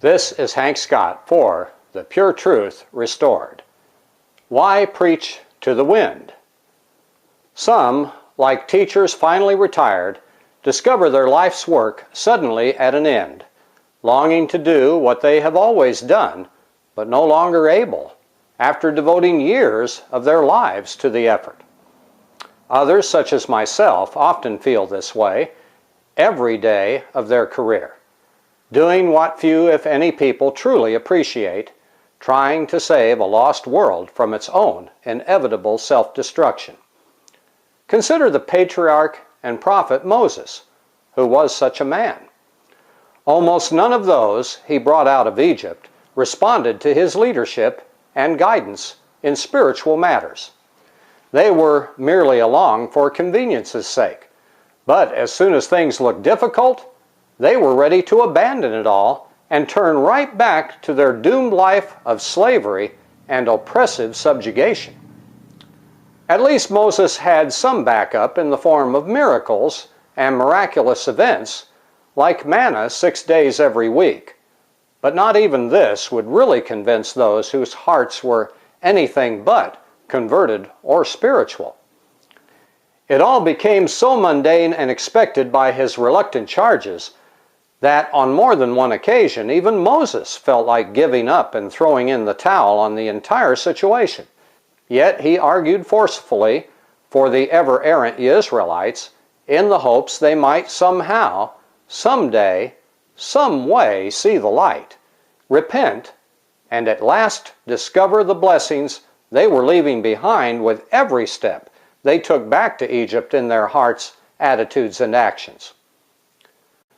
This is Hank Scott for The Pure Truth Restored. Why preach to the wind? Some, like teachers finally retired, discover their life's work suddenly at an end, longing to do what they have always done, but no longer able, after devoting years of their lives to the effort. Others, such as myself, often feel this way every day of their career, doing what few, if any, people truly appreciate, trying to save a lost world from its own inevitable self-destruction. Consider the patriarch and prophet Moses, who was such a man. Almost none of those he brought out of Egypt responded to his leadership and guidance in spiritual matters. They were merely along for convenience's sake, but as soon as things looked difficult, they were ready to abandon it all and turn right back to their doomed life of slavery and oppressive subjugation. At least Moses had some backup in the form of miracles and miraculous events, like manna 6 days every week. But not even this would really convince those whose hearts were anything but converted or spiritual. It all became so mundane and expected by his reluctant charges that on more than one occasion even Moses felt like giving up and throwing in the towel on the entire situation. Yet he argued forcefully for the ever-errant Israelites in the hopes they might somehow, someday, some way see the light, repent, and at last discover the blessings they were leaving behind with every step they took back to Egypt in their hearts, attitudes, and actions.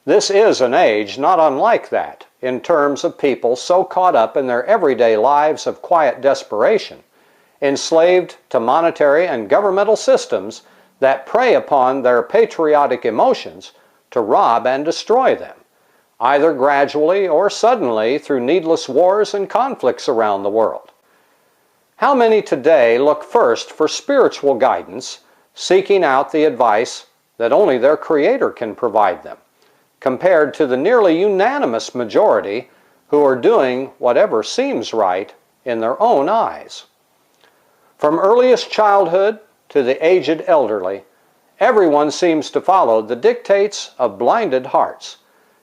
This is an age not unlike that in terms of people so caught up in their everyday lives of quiet desperation, enslaved to monetary and governmental systems that prey upon their patriotic emotions to rob and destroy them, either gradually or suddenly through needless wars and conflicts around the world. How many today look first for spiritual guidance, seeking out the advice that only their Creator can provide them, compared to the nearly unanimous majority who are doing whatever seems right in their own eyes? From earliest childhood to the aged elderly, everyone seems to follow the dictates of blinded hearts,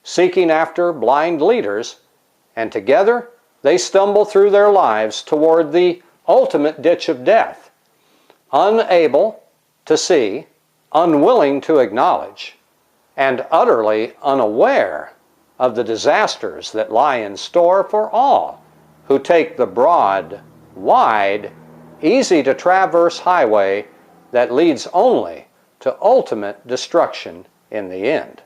seeking after blind leaders, and together they stumble through their lives toward the ultimate ditch of death, unable to see, unwilling to acknowledge, and utterly unaware of the disasters that lie in store for all who take the broad, wide, easy-to-traverse highway that leads only to ultimate destruction in the end.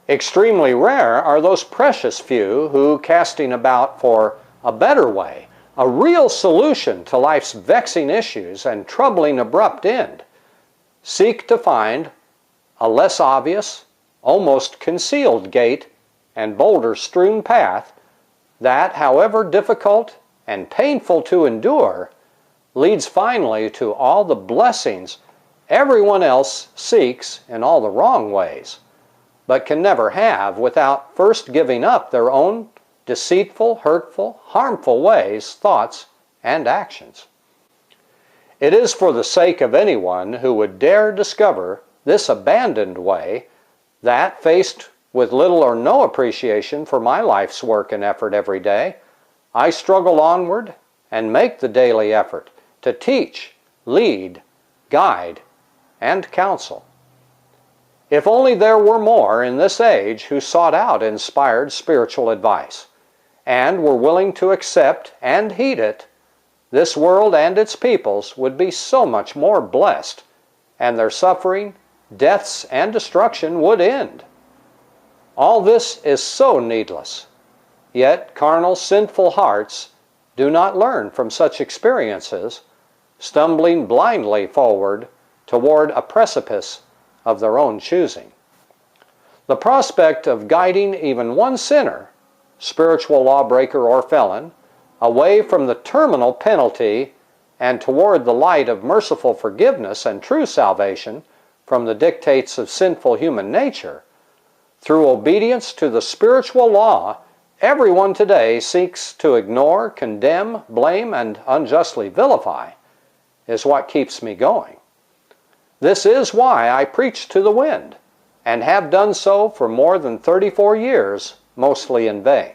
Extremely rare are those precious few who, casting about for a better way, a real solution to life's vexing issues and troubling abrupt end, seek to find a less obvious, almost concealed gate and boulder-strewn path that, however difficult and painful to endure, leads finally to all the blessings everyone else seeks in all the wrong ways, but can never have without first giving up their own deceitful, hurtful, harmful ways, thoughts, and actions. It is for the sake of anyone who would dare discover this abandoned way that, faced with little or no appreciation for my life's work and effort every day, I struggle onward and make the daily effort to teach, lead, guide, and counsel. If only there were more in this age who sought out inspired spiritual advice and were willing to accept and heed it, this world and its peoples would be so much more blessed, and their suffering, deaths, and destruction would end. All this is so needless, yet carnal, sinful hearts do not learn from such experiences, stumbling blindly forward toward a precipice of their own choosing. The prospect of guiding even one sinner, spiritual lawbreaker or felon, away from the terminal penalty and toward the light of merciful forgiveness and true salvation from the dictates of sinful human nature, through obedience to the spiritual law everyone today seeks to ignore, condemn, blame, and unjustly vilify is what keeps me going. This is why I preach to the wind, and have done so for more than 34 years, mostly in vain.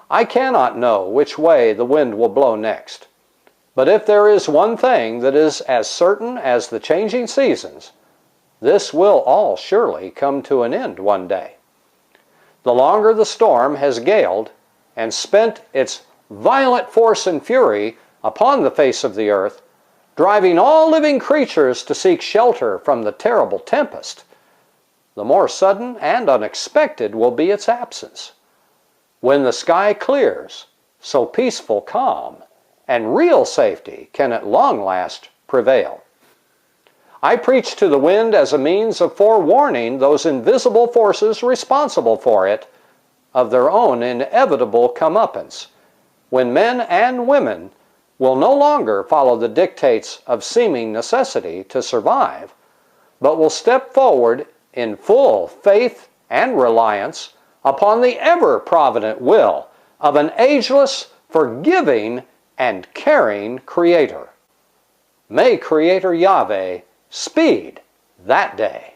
I cannot know which way the wind will blow next, but if there is one thing that is as certain as the changing seasons, this will all surely come to an end one day. The longer the storm has galed and spent its violent force and fury upon the face of the earth, driving all living creatures to seek shelter from the terrible tempest, the more sudden and unexpected will be its absence. When the sky clears, so peaceful calm and real safety can at long last prevail. I preach to the wind as a means of forewarning those invisible forces responsible for it of their own inevitable comeuppance, when men and women will no longer follow the dictates of seeming necessity to survive, but will step forward in full faith and reliance upon the ever-provident will of an ageless, forgiving, and caring Creator. May Creator Yahweh speed that day.